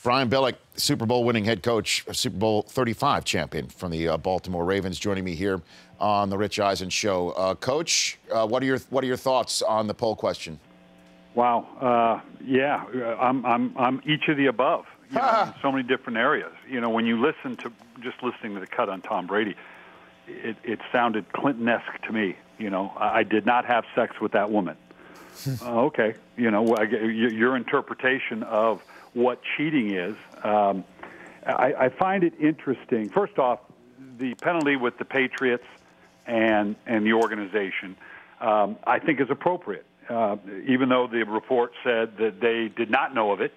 Brian Billick, Super Bowl winning head coach, Super Bowl 35 champion from the Baltimore Ravens, joining me here on the Rich Eisen Show. Coach, what are your thoughts on the poll question? Wow, yeah, I'm each of the above. You know, in so many different areas. You know, when you listen to listening to the cut on Tom Brady, it sounded Clinton-esque to me. You know, I did not have sex with that woman. Okay, you know, your interpretation of what cheating is. I find it interesting. First off, the penalty with the Patriots and the organization, I think is appropriate. Even though the report said that they did not know of it,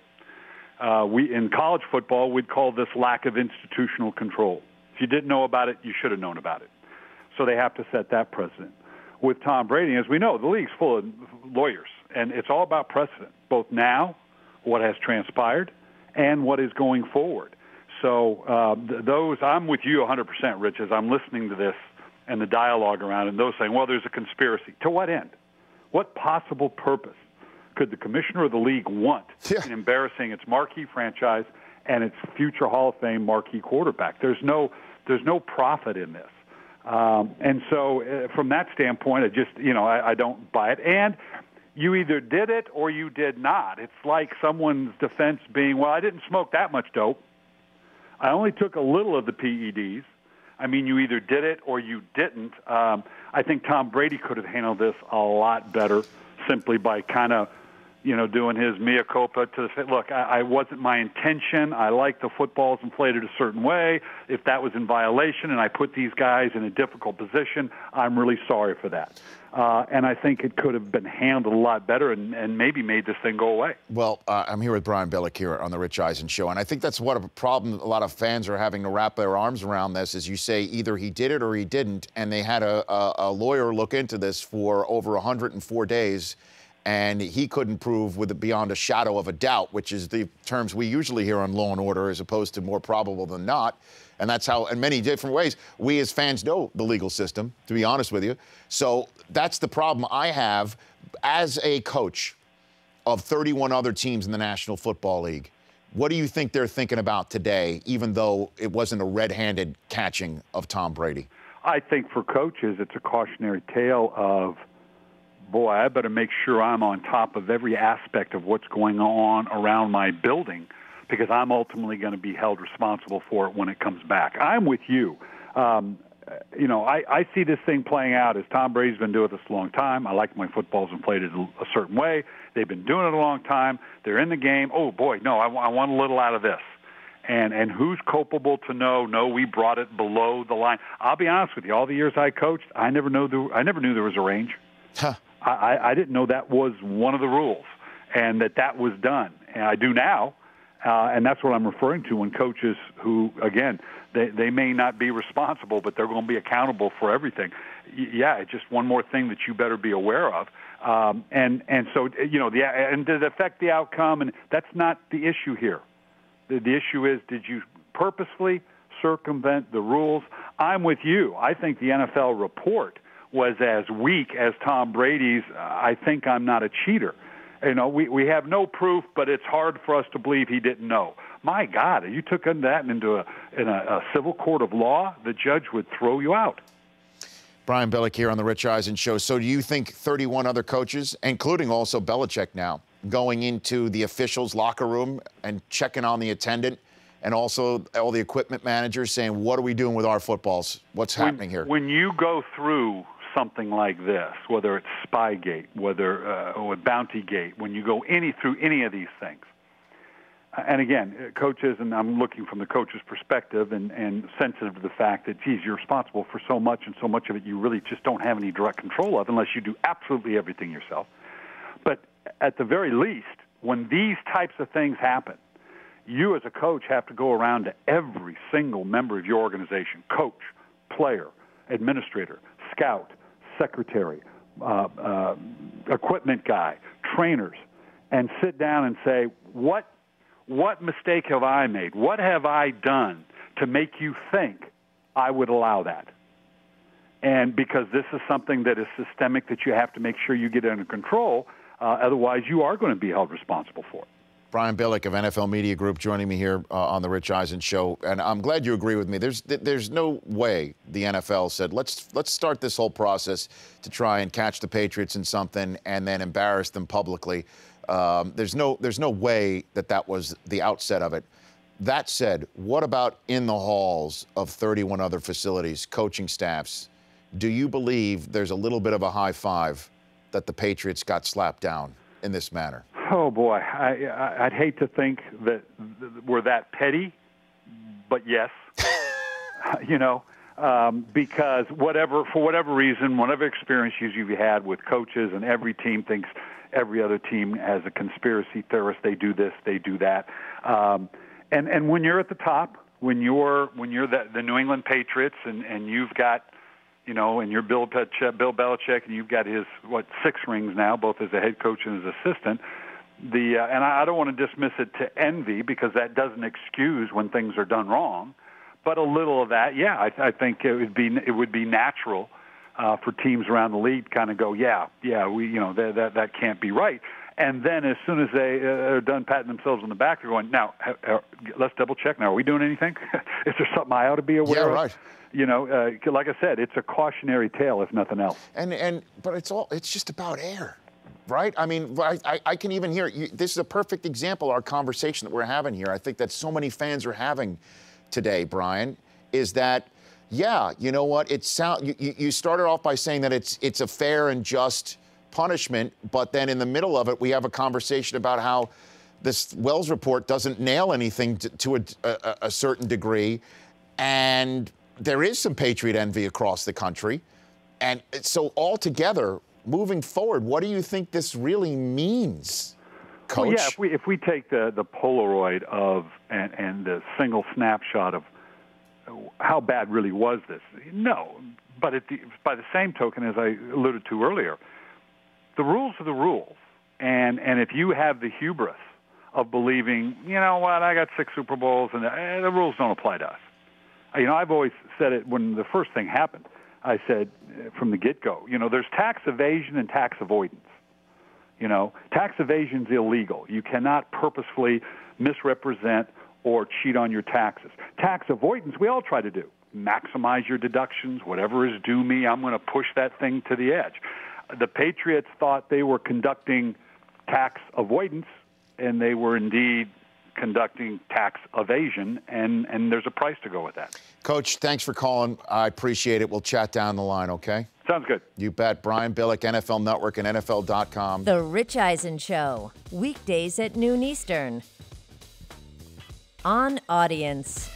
we in college football we'd call this lack of institutional control. If you didn't know about it, you should have known about it. So they have to set that precedent. With Tom Brady, as we know, the league's full of lawyers, and it's all about precedent, both now, what has transpired, and what is going forward. So those, I'm with you 100%, Rich, as I'm listening to this and the dialogue around it, and those saying, well, there's a conspiracy. To what end? What possible purpose could the commissioner of the league want in embarrassing its marquee franchise and its future Hall of Fame marquee quarterback? There's no profit in this. And so from that standpoint, I don't buy it. And you either did it or you did not. It's like someone's defense being, well, I didn't smoke that much dope. I only took a little of the PEDs. I mean, you either did it or you didn't. I think Tom Brady could have handled this a lot better simply by kind of, doing his mea culpa to say, look, I wasn't my intention. I like the footballs inflated a certain way. If that was in violation and I put these guys in a difficult position, I'm really sorry for that. And I think it could have been handled a lot better and maybe made this thing go away. Well, I'm here with Brian Billick here on the Rich Eisen Show, and I think that's what a problem a lot of fans are having to wrap their arms around this, is you say either he did it or he didn't, and they had a lawyer look into this for over 104 days, and he couldn't prove with it beyond a shadow of a doubt, which is the terms we usually hear on Law and Order as opposed to more probable than not. And that's how, in many different ways, we as fans know the legal system, to be honest with you. So that's the problem I have as a coach of 31 other teams in the National Football League. What do you think they're thinking about today, even though it wasn't a red-handed catching of Tom Brady? I think for coaches, it's a cautionary tale of, boy, I better make sure I'm on top of every aspect of what's going on around my building, because I'm ultimately going to be held responsible for it when it comes back. I'm with you. I see this thing playing out as Tom Brady's been doing this a long time. I like my footballs inflated a certain way. They've been doing it a long time. They're in the game. Oh, boy, no, I want a little out of this. And who's culpable to know, no, we brought it below the line. I'll be honest with you. All the years I coached, I never knew there was a range. I didn't know that was one of the rules and that was done. And I do now. And that's what I'm referring to when coaches who, again, they may not be responsible, but they're going to be accountable for everything. Yeah, it's just one more thing that you better be aware of. And so, and did it affect the outcome? And that's not the issue here. The issue is, did you purposefully circumvent the rules? I'm with you. I think the NFL report was as weak as Tom Brady's, I think I'm not a cheater. We have no proof, but it's hard for us to believe he didn't know. My God, if you took that into a civil court of law, the judge would throw you out. Brian Billick here on the Rich Eisen Show. So do you think 31 other coaches, including also Belichick now, going into the officials' locker room and checking on the attendant, and also all the equipment managers saying, what are we doing with our footballs? What's happening here? When you go through something like this, whether it's Spygate, whether or Bountygate, when you go through any of these things, and again, coaches, and I'm looking from the coach's perspective and sensitive to the fact that, geez, you're responsible for so much, and so much of it you really just don't have any direct control of unless you do absolutely everything yourself. But at the very least, when these types of things happen, you as a coach have to go around to every single member of your organization, coach, player, administrator, scout, secretary, equipment guy, trainers, and sit down and say, what mistake have I made? What have I done to make you think I would allow that? And because this is something that is systemic that you have to make sure you get under control, otherwise you are going to be held responsible for it. Brian Billick of NFL Media Group joining me here on the Rich Eisen Show, and I'm glad you agree with me. There's no way the NFL said let's start this whole process to try and catch the Patriots in something and then embarrass them publicly. There's no way that was the outset of it. That said, what about in the halls of 31 other facilities, coaching staffs? Do you believe there's a little bit of a high five that the Patriots got slapped down in this manner? Oh, boy. I'd hate to think that we're that petty, but yes. Because for whatever reason, whatever experiences you've had with coaches, and every team thinks every other team has a conspiracy theorist. They do this, they do that. And when you're at the top, when you're the New England Patriots, and you've got, and you're Bill Belichick, and you've got his 6 rings now, both as a head coach and as assistant. And I don't want to dismiss it to envy, because that doesn't excuse when things are done wrong, but a little of that, yeah, I think it would be natural for teams around the league kind of go, we that can't be right. And then as soon as they are done patting themselves on the back, they're going, now, let's double check. Now, are we doing anything? Is there something I ought to be aware of? Yeah, right. Like I said, it's a cautionary tale, if nothing else. But it's just about air, right? I mean, I can even hear this is a perfect example of our conversation that we're having here. I think that so many fans are having today, Brian, is that, yeah, you know what? You started off by saying that it's a fair and just punishment, but then in the middle of it, we have a conversation about how this Wells report doesn't nail anything to a certain degree, and there is some Patriot envy across the country. And so altogether, moving forward, what do you think this really means, Coach? Well, yeah, if we take the Polaroid of and the single snapshot of how bad really was this, no. But by the same token, as I alluded to earlier, the rules are the rules. And if you have the hubris of believing, you know what, I got 6 Super Bowls and the rules don't apply to us. I've always said it when the first thing happened. I said from the get-go, there's tax evasion and tax avoidance. Tax evasion's illegal. You cannot purposefully misrepresent or cheat on your taxes. Tax avoidance, we all try to do. Maximize your deductions. Whatever is due me, I'm going to push that thing to the edge. The Patriots thought they were conducting tax avoidance, and they were indeed conducting tax evasion, and there's a price to go with that. Coach, thanks for calling. I appreciate it. We'll chat down the line, okay? Sounds good. You bet. Brian Billick, NFL Network and NFL.com. The Rich Eisen Show, weekdays at noon Eastern. On Audience.